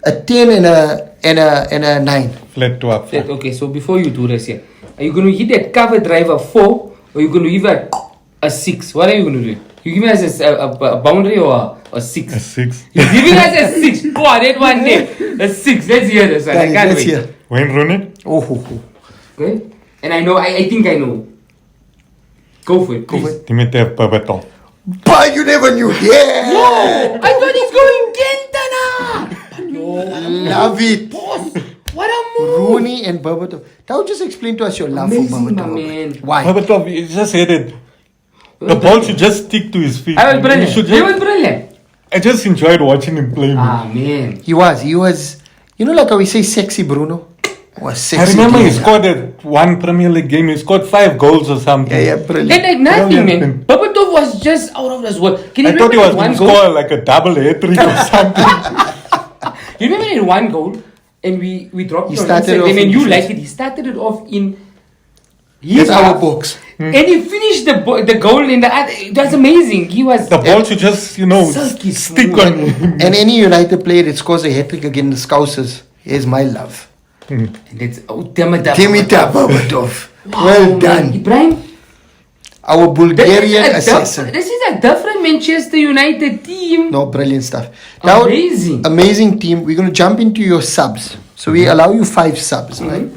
Speaker 1: and a 9?
Speaker 2: Flat 2 up front.
Speaker 3: Okay, so before you do this here, are you going to hit that cover driver 4, or are you going to give a 6? What are you going to do? You giving us a boundary or a 6?
Speaker 2: A 6.
Speaker 3: You're giving us a 6. Oh, that one there. A 6. Let's hear this one. I can't
Speaker 1: Let's
Speaker 3: wait.
Speaker 1: hear.
Speaker 2: Wayne Rooney.
Speaker 3: Okay? And I know, I think I know. Go for it, please.
Speaker 2: Dimitar Berbatov.
Speaker 1: But you never knew. Yeah.
Speaker 3: Whoa! I thought he's going Gentana!
Speaker 1: Love it.
Speaker 3: Boss, what a move!
Speaker 1: Rooney and Berbatov. Now just explain to us your love
Speaker 3: Amazing,
Speaker 1: for
Speaker 3: my
Speaker 1: Berbatov.
Speaker 3: man.
Speaker 1: Why?
Speaker 2: Berbatov, you just hit it. The ball should just stick to his feet.
Speaker 3: I was brilliant.
Speaker 2: He should
Speaker 3: He was brilliant.
Speaker 2: I just enjoyed watching him play.
Speaker 3: Ah, man.
Speaker 1: He was, like how we say sexy Bruno? Was
Speaker 2: I
Speaker 1: sexy.
Speaker 2: remember he
Speaker 1: Bruno.
Speaker 2: scored at one Premier League game. He scored 5 goals or something.
Speaker 1: Yeah, brilliant.
Speaker 3: And like nothing,
Speaker 2: Brilliant.
Speaker 3: man. Berbatov was just out of this world. Can you
Speaker 2: I thought he
Speaker 3: remember
Speaker 2: was
Speaker 3: that
Speaker 2: going
Speaker 3: one
Speaker 2: to
Speaker 3: goal?
Speaker 2: score like a double hat-trick or something.
Speaker 3: You remember that one goal? And we dropped
Speaker 1: He
Speaker 3: it on
Speaker 1: started
Speaker 3: Instagram
Speaker 1: off
Speaker 3: and
Speaker 1: in
Speaker 3: you
Speaker 1: defense.
Speaker 3: liked it. He started it off in his
Speaker 1: It's our
Speaker 3: half.
Speaker 1: box.
Speaker 3: And he finished the goal in the other. It was amazing. He was
Speaker 2: The ball should just,
Speaker 3: Silky
Speaker 2: stick
Speaker 3: smooth.
Speaker 2: on him.
Speaker 1: And any United player that scores a hat-trick against the Scousers, here's my love.
Speaker 3: That's Dimitar
Speaker 1: Berbatov. Well done.
Speaker 3: Ibrahim,
Speaker 1: Our Bulgarian assassin.
Speaker 3: This is a different Manchester United team.
Speaker 1: No, brilliant stuff. Now,
Speaker 3: Amazing.
Speaker 1: amazing team. We're going to jump into your subs. So we allow you 5 subs, right?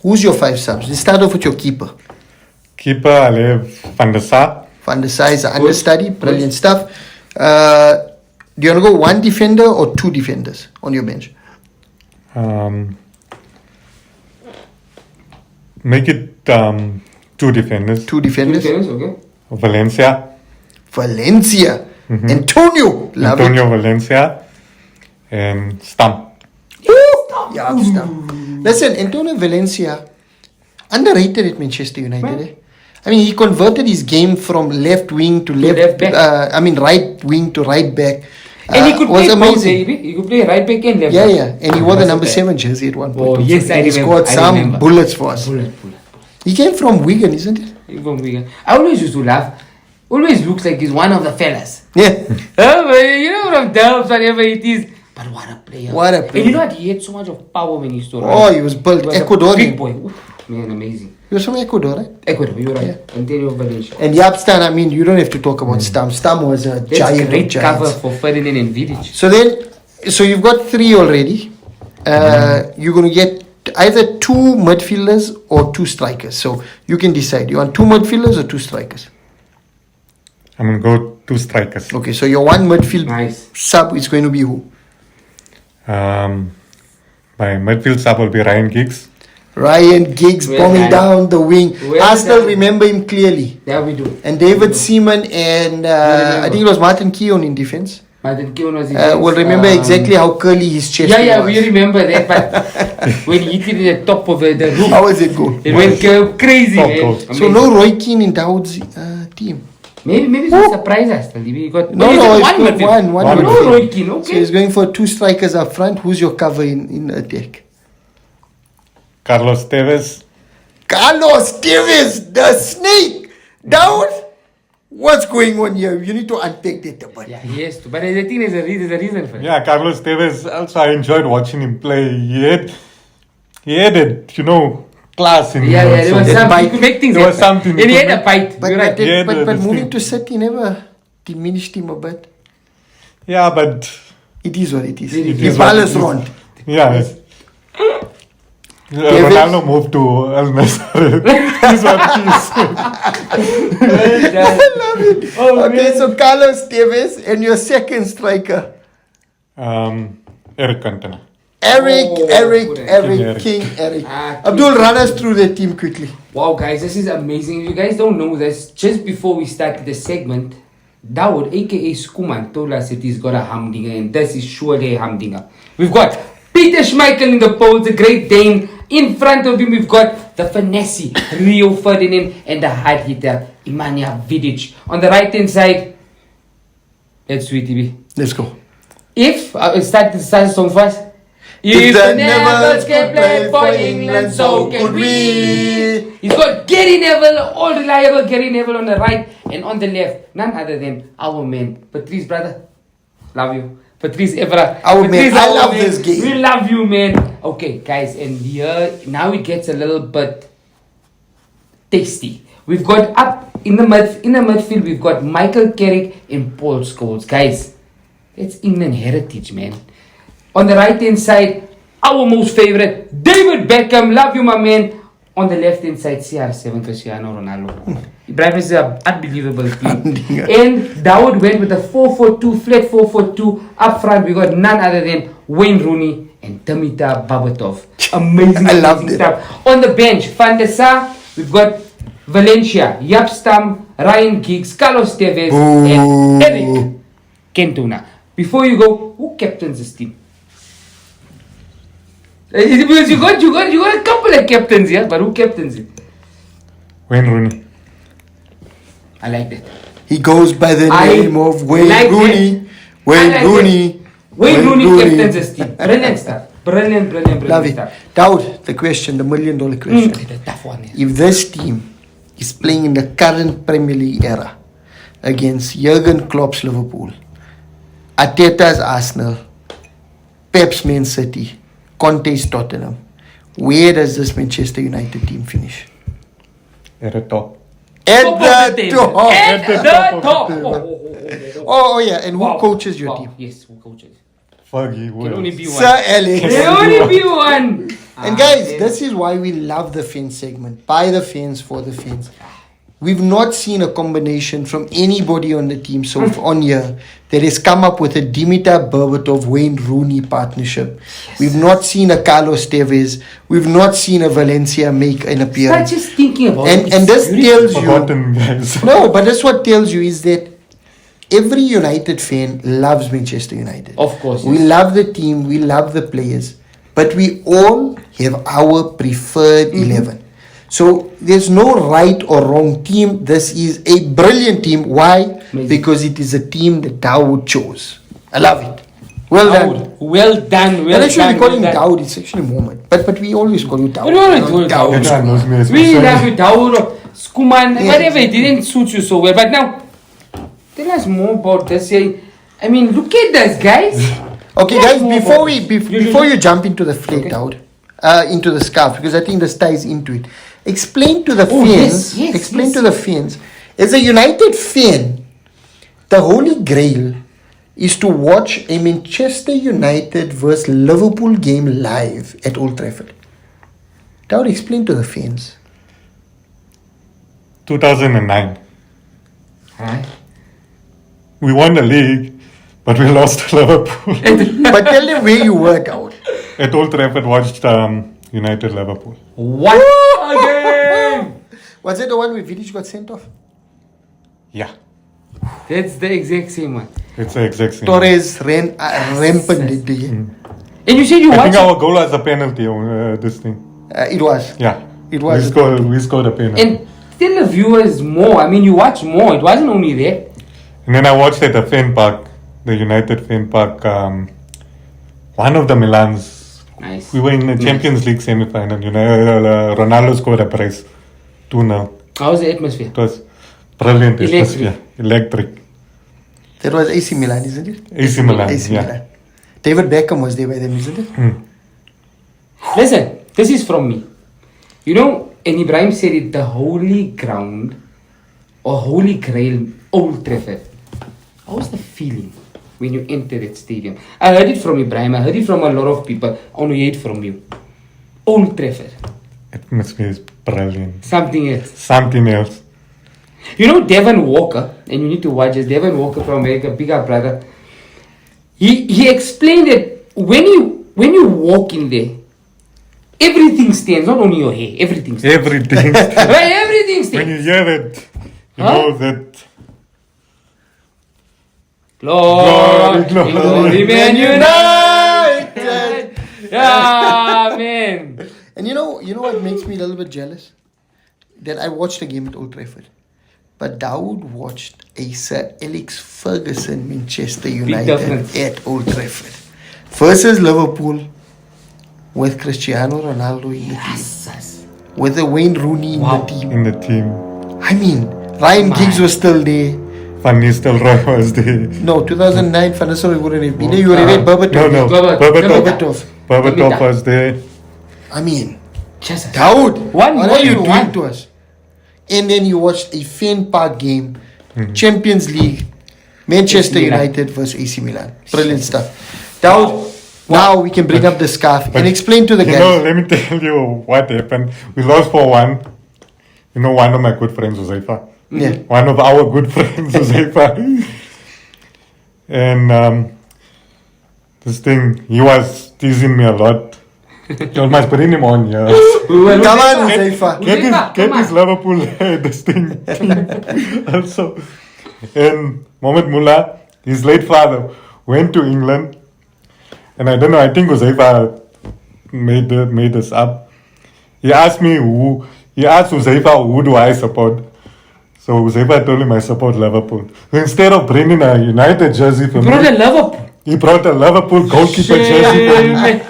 Speaker 1: Who's your 5 subs? Let's start off with your keeper.
Speaker 2: Keeper, I'll have Van der Sar.
Speaker 1: Van der Sar is an understudy. Brilliant stuff. Do you want to go 1 defender or 2 defenders on your bench?
Speaker 2: Make it 2 defenders.
Speaker 1: 2 defenders.
Speaker 3: Okay.
Speaker 2: Valencia.
Speaker 1: Valencia. Antonio. Love
Speaker 2: Antonio Valencia. And Stump.
Speaker 1: it. Yeah, stuff. Listen, Antonio Valencia, underrated at Manchester United. Eh? I mean, he converted his game from left wing to
Speaker 3: left back.
Speaker 1: right wing to right back.
Speaker 3: And he could
Speaker 1: was
Speaker 3: play both,
Speaker 1: amazing.
Speaker 3: baby. He could play right back and left
Speaker 1: Yeah,
Speaker 3: back.
Speaker 1: yeah. And he wore the number 7 jersey at one point.
Speaker 3: Oh,
Speaker 1: also.
Speaker 3: yes, I
Speaker 1: And he
Speaker 3: remember.
Speaker 1: scored
Speaker 3: I
Speaker 1: some
Speaker 3: remember.
Speaker 1: bullets for us.
Speaker 3: Bullet.
Speaker 1: He came from Wigan, isn't it?
Speaker 3: From Wigan. I always used to laugh. Always looks like he's one of the fellas.
Speaker 1: Yeah.
Speaker 3: But from Delft, whatever it is. But what a player.
Speaker 1: What a player.
Speaker 3: And you know what? He had so much of power when he stood
Speaker 1: Oh, he was built.
Speaker 3: He was a
Speaker 1: Ecuadorian.
Speaker 3: big boy. Oof, man, amazing.
Speaker 1: He was from Ecuador, right?
Speaker 3: Ecuador, you're right.
Speaker 1: Yeah.
Speaker 3: Antonio Valencia.
Speaker 1: And Yapstan, I mean, you don't have to talk about Stam. Stam was a
Speaker 3: That's
Speaker 1: giant
Speaker 3: great
Speaker 1: of giants.
Speaker 3: cover for Ferdinand and Vidic.
Speaker 1: So you've got 3 already. You're going to get either 2 midfielders or 2 strikers. So you can decide. You want 2 midfielders or 2 strikers?
Speaker 2: I'm going to go 2 strikers.
Speaker 1: Okay, so your one midfield
Speaker 3: Nice.
Speaker 1: sub is going to be who?
Speaker 2: My midfield sub will be Ryan Giggs.
Speaker 1: Ryan Giggs
Speaker 3: Well
Speaker 1: bombing
Speaker 3: done.
Speaker 1: down the wing.
Speaker 3: Well
Speaker 1: Arsenal
Speaker 3: done.
Speaker 1: remember him clearly.
Speaker 3: Yeah, we do.
Speaker 1: And David Seaman and I think it was Martin Keown in defense.
Speaker 3: Martin Keown was
Speaker 1: Will remember exactly how curly his chest was.
Speaker 3: we remember that. But when he hit it at the top of the roof,
Speaker 1: How was it go?
Speaker 3: it went crazy,
Speaker 2: Top
Speaker 3: man.
Speaker 2: goal.
Speaker 1: So
Speaker 3: Amazing.
Speaker 1: no Roy Keane in Dawood's team.
Speaker 3: Maybe it's a surprise us. We got
Speaker 1: No,
Speaker 3: it's
Speaker 1: no,
Speaker 3: one
Speaker 1: it's
Speaker 3: midfield.
Speaker 1: one
Speaker 2: One
Speaker 3: No
Speaker 1: midfield.
Speaker 3: Roy Keane,
Speaker 1: So
Speaker 3: okay.
Speaker 1: he's going for 2 strikers up front. Who's your cover in attack?
Speaker 2: Carlos Tevez.
Speaker 1: Carlos Tevez, the snake. Dawood, what's going on here? You need to unpack that a bit.
Speaker 3: Yeah, he has to. But I think there's a reason for it.
Speaker 2: Yeah, Carlos Tevez. Also, I enjoyed watching him play. He had it, class in him.
Speaker 3: Yeah, there was
Speaker 2: also.
Speaker 3: something. He could make things
Speaker 2: There was
Speaker 3: happen.
Speaker 2: something
Speaker 3: And he
Speaker 2: he
Speaker 3: had
Speaker 2: could
Speaker 3: a bite.
Speaker 1: But,
Speaker 3: You're right.
Speaker 1: but,
Speaker 2: Yeah,
Speaker 1: but,
Speaker 2: the
Speaker 1: moving
Speaker 2: thing.
Speaker 1: to City never diminished him a bit.
Speaker 2: Yeah, but
Speaker 1: It is what it is.
Speaker 3: It
Speaker 1: He
Speaker 2: is what it
Speaker 1: balance
Speaker 2: is.
Speaker 1: round.
Speaker 2: yeah. Ronaldo moved to Al Nassr. This is what he is.
Speaker 1: I love it.
Speaker 3: Oh,
Speaker 1: Okay,
Speaker 3: man.
Speaker 1: so Carlos Tevez and your second striker,
Speaker 2: Eric Cantona.
Speaker 1: Eric,
Speaker 3: Oh,
Speaker 1: Eric,
Speaker 3: good.
Speaker 1: Eric, King Eric.
Speaker 3: Ah,
Speaker 1: Abdul, run us through the team quickly.
Speaker 3: Wow, guys, this is amazing. If you guys don't know this, just before we start the segment, Dawood, aka Schoeman, told us that he's got a humdinger, and this is surely a humdinger. We've got Peter Schmeichel in the pole, the Great Dane. In front of him, we've got the finesse, Rio Ferdinand, and the hard hitter, Imania Vidic. On the right hand side, let's do it, TB.
Speaker 1: Let's go.
Speaker 3: If, start the song first. If the Neville's can play for England, so can we. He's got Gary Neville, all reliable Gary Neville on the right, and on the left, none other than our man, Patrice, brother. Love you. Patrice Evra.
Speaker 1: Our man. I love
Speaker 3: man.
Speaker 1: this game.
Speaker 3: We love you, man. Okay, guys, and here, now it gets a little bit tasty. We've got up in the midfield, we've got Michael Carrick and Paul Scholes. Guys, it's England heritage, man. On the right hand side, our most favorite, David Beckham. Love you, my man. On the left hand side, CR7 Cristiano Ronaldo. Ibrahim is an unbelievable team. And Dawood went with a 4-4-2, flat 4-4-2. Up front, we got none other than Wayne Rooney and Dimitar Berbatov. Amazing,
Speaker 1: I love
Speaker 3: amazing
Speaker 1: that.
Speaker 3: stuff. On the bench, Van der Sar, we've got Valencia, Jaap Stam, Ryan Giggs, Carlos Tevez, and Eric Cantona. Before you go, who captains this team? Because you got a couple of captains here, but who captains it?
Speaker 2: Wayne Rooney.
Speaker 3: I like that.
Speaker 1: He goes by the
Speaker 3: I
Speaker 1: name of Wayne
Speaker 3: like
Speaker 1: Rooney.
Speaker 3: I
Speaker 1: Wayne
Speaker 3: like
Speaker 1: Rooney.
Speaker 3: Wayne Rooney captains this team. Brilliant stuff. Brilliant
Speaker 1: Love it.
Speaker 3: stuff.
Speaker 1: Dawood, the question, the $1 million question.
Speaker 3: Okay, the tough one.
Speaker 1: If this team is playing in the current Premier League era against Jurgen Klopp's Liverpool, Arteta's Arsenal, Pep's Man City, Conte's Tottenham, where does this Manchester United team finish?
Speaker 2: At the top.
Speaker 1: At
Speaker 3: Top of
Speaker 1: the
Speaker 3: table.
Speaker 1: top.
Speaker 3: At the top.
Speaker 1: Oh yeah, and who
Speaker 3: Wow.
Speaker 1: coaches your
Speaker 3: Wow.
Speaker 1: team?
Speaker 3: Yes, who coaches?
Speaker 2: Fergie
Speaker 3: Can only
Speaker 2: Wills.
Speaker 3: be one.
Speaker 1: Sir Alex.
Speaker 3: Can only be one.
Speaker 1: And guys, this is why we love the fans segment. By the fans, for the fans. We've not seen a combination from anybody on the team on here that has come up with a Dimitar Berbatov Wayne Rooney partnership. Yes. We've not seen a Carlos Tevez. We've not seen a Valencia make an appearance.
Speaker 3: Start just thinking about it.
Speaker 1: And this tells you.
Speaker 2: Forgotten guys.
Speaker 1: No, but that's what tells you is that every United fan loves Manchester United.
Speaker 3: Of course,
Speaker 1: We
Speaker 3: yes.
Speaker 1: love the team, we love the players, but we all have our preferred 11. So there's no right or wrong team. This is a brilliant team. Why?
Speaker 3: Amazing.
Speaker 1: Because it is a team that Dawood chose. I love it. Well done.
Speaker 3: Dawood. Well done. Well
Speaker 1: And actually,
Speaker 3: done.
Speaker 1: we call him
Speaker 3: well done.
Speaker 1: Dawood. It's actually Mohammed. But we always call you Dawood.
Speaker 3: We always call you Dawood.
Speaker 2: Everyone knows me as
Speaker 3: We
Speaker 2: my
Speaker 3: love
Speaker 2: son.
Speaker 3: you, Dawood or Schoeman,
Speaker 1: Yeah.
Speaker 3: whatever. It didn't suit you so well. But now, tell us more about this. I mean, look at this, guys.
Speaker 1: Okay, guys,
Speaker 3: more
Speaker 1: before
Speaker 3: about-
Speaker 1: before you jump into the flight
Speaker 3: Okay.
Speaker 1: out, into the scarf, because I think this ties into it. Explain to the
Speaker 3: Oh,
Speaker 1: fans.
Speaker 3: yes,
Speaker 1: explain
Speaker 3: yes.
Speaker 1: to the fans. As a United fan, the holy grail is to watch a Manchester United versus Liverpool game live at Old Trafford. Dawood, explain to the fans.
Speaker 2: 2009.
Speaker 3: Huh?
Speaker 2: We won the league, but we lost to Liverpool.
Speaker 1: But tell them where you were, Dawood.
Speaker 2: At Old Trafford, watched United Liverpool.
Speaker 3: What again?
Speaker 1: Was it the one where Vidic got sent off?
Speaker 2: Yeah,
Speaker 3: That's the exact same one.
Speaker 2: it's the exact same.
Speaker 1: Torres ran rampant in the game.
Speaker 3: And you said you
Speaker 2: I think
Speaker 3: watched
Speaker 2: our goal was a penalty on this thing.
Speaker 1: It was.
Speaker 2: Yeah,
Speaker 1: It was.
Speaker 2: We scored a penalty.
Speaker 3: and tell the viewers more. I mean, you watch more. It wasn't only there.
Speaker 2: And then I watched at the Fan Park, the United Fan Park, one of the Milans.
Speaker 3: Nice.
Speaker 2: We were in the Champions League semi-final. Ronaldo scored a brace, 2-0.
Speaker 3: How's the atmosphere?
Speaker 2: It was brilliant
Speaker 3: Electric.
Speaker 2: atmosphere. Electric.
Speaker 1: That was AC Milan, isn't it?
Speaker 2: AC Milan,
Speaker 1: AC
Speaker 2: yeah.
Speaker 1: Milan. David Beckham was there by them, isn't it?
Speaker 3: Listen, this is from me. You know, and Ibrahim said it, the holy ground or holy grail, Old Trafford. How was the feeling when you enter that stadium? I heard it from Ibrahim. I heard it from a lot of people. I want to hear it from you. Old Trafford.
Speaker 2: Atmosphere is brilliant.
Speaker 3: Something else.
Speaker 2: Something else.
Speaker 3: You know Devon Walker, and you need to watch this. Devon Walker from America, bigger brother. He explained that when you walk in there, everything stands, not only your hair, everything stands.
Speaker 2: Everything.
Speaker 3: Right, everything
Speaker 2: When
Speaker 3: stands.
Speaker 2: you hear it, you
Speaker 3: Huh?
Speaker 2: know that.
Speaker 3: Glory,
Speaker 2: Glory,
Speaker 3: glory, Man United. Yeah, man.
Speaker 1: And you know what makes me a little bit jealous? That I watched a game at Old Trafford. But Dawood watched a Sir Alex Ferguson Manchester United
Speaker 3: difference.
Speaker 1: at Old Trafford versus Liverpool with Cristiano Ronaldo in the team. With the Wayne Rooney in
Speaker 3: Wow.
Speaker 1: the team.
Speaker 2: In the team.
Speaker 1: I mean, Ryan Giggs was still there.
Speaker 2: Van Nistelrooy was there.
Speaker 1: No, 2009 Van Nistelrooy wouldn't have been there. You would have had Berbatov.
Speaker 2: No.
Speaker 3: Berbatov.
Speaker 2: Berbatov was there.
Speaker 1: I mean,
Speaker 3: Jesus.
Speaker 1: Dawood,
Speaker 3: One
Speaker 1: what
Speaker 3: more
Speaker 1: are you
Speaker 3: to
Speaker 1: doing
Speaker 3: one.
Speaker 1: to us? And then you watched a Fan Park game, Champions League, Manchester
Speaker 3: AC Milan.
Speaker 1: United versus AC Milan. Brilliant stuff. Dawoud, now we can bring up the scarf and explain to the
Speaker 2: You
Speaker 1: guys.
Speaker 2: know, let me tell you what happened. We lost 4-1. You know, one of my good friends was Haifa.
Speaker 1: Yeah.
Speaker 2: One of our good friends was Haifa. And this thing, he was teasing me a lot. You must bring him on here.
Speaker 1: Come on, Uzaifa.
Speaker 2: Get his Liverpool this thing also. And Mohammed Mullah, his late father, went to England. And I don't know, I think Uzaifa made this up. He asked Uzaifa, who do I support? So Uzaifa told him I support Liverpool. So instead of bringing a United jersey for
Speaker 3: Bro, the
Speaker 2: me,
Speaker 3: Liverpool.
Speaker 2: he brought a Liverpool goalkeeper jersey for me.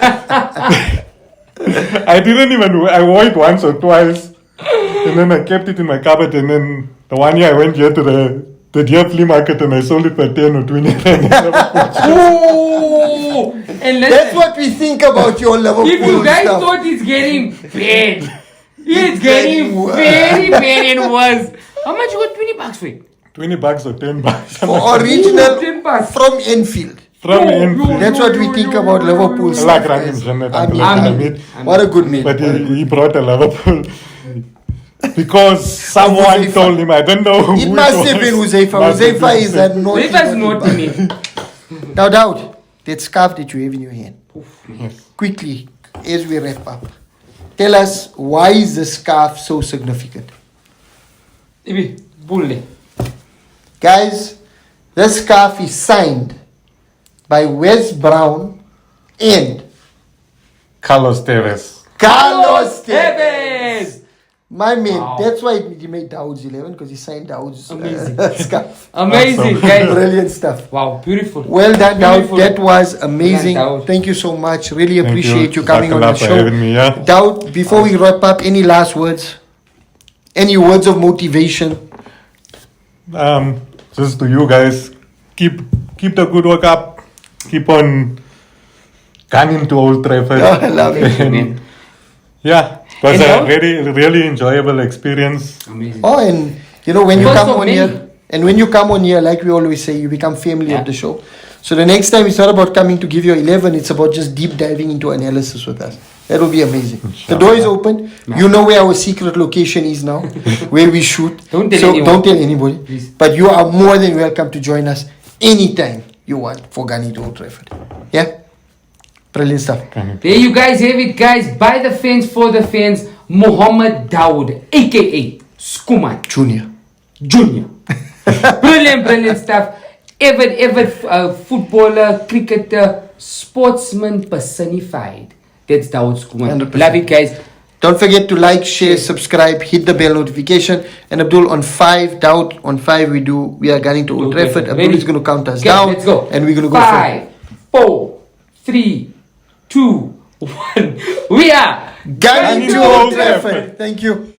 Speaker 2: I wore it once or twice. And then I kept it in my cupboard. And then the one year I went here to the deer flea market and I sold it for 10 or 20 rand.
Speaker 3: Oh, and
Speaker 1: That's
Speaker 3: listen,
Speaker 1: what we think about your Liverpool
Speaker 3: if you guys
Speaker 1: stuff.
Speaker 3: thought it's getting bad, it's
Speaker 1: getting
Speaker 3: getting
Speaker 1: worse.
Speaker 3: very bad and worse. How much you got? $20 for it?
Speaker 2: $20 or $10.
Speaker 1: For original
Speaker 3: 10 bucks.
Speaker 1: from Enfield.
Speaker 2: From
Speaker 3: No,
Speaker 2: Enfield.
Speaker 3: no,
Speaker 1: That's what we think about Liverpool
Speaker 2: I
Speaker 1: stuff.
Speaker 2: like
Speaker 1: guys.
Speaker 2: Ryan Janet.
Speaker 1: I mean, what a good man.
Speaker 2: But
Speaker 1: What a good-
Speaker 2: he brought a Liverpool because someone
Speaker 1: Uzaifa.
Speaker 2: told him. I don't know who
Speaker 1: It must have been Uzaifa.
Speaker 2: Must have
Speaker 1: Uzaifa
Speaker 2: been
Speaker 1: is a naughty.
Speaker 3: River's
Speaker 1: naughty
Speaker 3: naughty
Speaker 1: bastard.
Speaker 3: me.
Speaker 1: Now, Dawood, that scarf that you have in your hand,
Speaker 2: Yes.
Speaker 1: quickly, as we wrap up, tell us why is the scarf so significant?
Speaker 3: Ibi, bulle.
Speaker 1: Guys, this scarf is signed by Wes Brown and
Speaker 2: Carlos Tevez.
Speaker 1: Carlos Tevez.
Speaker 3: Tevez.
Speaker 1: My man,
Speaker 3: Wow.
Speaker 1: that's why he made Dawood's 11 because he signed Dawood's
Speaker 3: Amazing.
Speaker 1: scarf.
Speaker 3: Amazing,
Speaker 2: Awesome.
Speaker 3: guys.
Speaker 1: Brilliant stuff.
Speaker 3: Wow, beautiful.
Speaker 1: Well done, Dawood.
Speaker 3: Beautiful.
Speaker 1: That was amazing.
Speaker 3: Well done, Dawood.
Speaker 1: Thank you so much. Really
Speaker 2: Thank
Speaker 1: appreciate you coming on
Speaker 2: Jazakallah
Speaker 1: the
Speaker 2: for
Speaker 1: show.
Speaker 2: having me, yeah.
Speaker 1: Dawood, before we wrap up, any last words? Any words of motivation?
Speaker 2: Just to you guys, keep the good work up. Keep on gone into Old Trafford.
Speaker 1: Oh, I love it.
Speaker 3: Man.
Speaker 2: Yeah, it was
Speaker 3: And
Speaker 2: a
Speaker 3: now-
Speaker 2: really enjoyable experience.
Speaker 3: Amazing.
Speaker 1: Oh, and you know, when you
Speaker 3: First
Speaker 1: come
Speaker 3: of
Speaker 1: on
Speaker 3: many.
Speaker 1: here, and when you come on here, like we always say, you become family
Speaker 3: Yeah.
Speaker 1: of the show. So the next time, it's not about coming to give you 11, it's about just deep diving into analysis with us. That will be amazing. The door is open. You know where our secret location is now, where we shoot.
Speaker 3: Don't tell
Speaker 1: so
Speaker 3: anyone.
Speaker 1: don't tell anybody.
Speaker 3: Please.
Speaker 1: But you are more than welcome to join us anytime you want for Gunny to Old Trafford. Yeah? Brilliant stuff.
Speaker 3: There you guys have it, guys. By the fans, for the fans, Mohammed Dawood, aka Schoeman
Speaker 1: Junior.
Speaker 3: Junior. Brilliant stuff. Ever footballer, cricketer, sportsman personified. That's Dawood Schoeman.
Speaker 1: 100%.
Speaker 3: Love it, guys.
Speaker 1: Don't forget to like, share, subscribe, hit the bell notification. And Abdul, on 5, Dawood, on 5 we are going to Old Trafford. Abdul
Speaker 3: Ready?
Speaker 1: is going to count us
Speaker 3: Okay,
Speaker 1: down.
Speaker 3: let's go.
Speaker 1: And we're going to go
Speaker 3: 5, 4, 3, 2, 1. We are
Speaker 1: Gunny to Old Trafford. Thank you.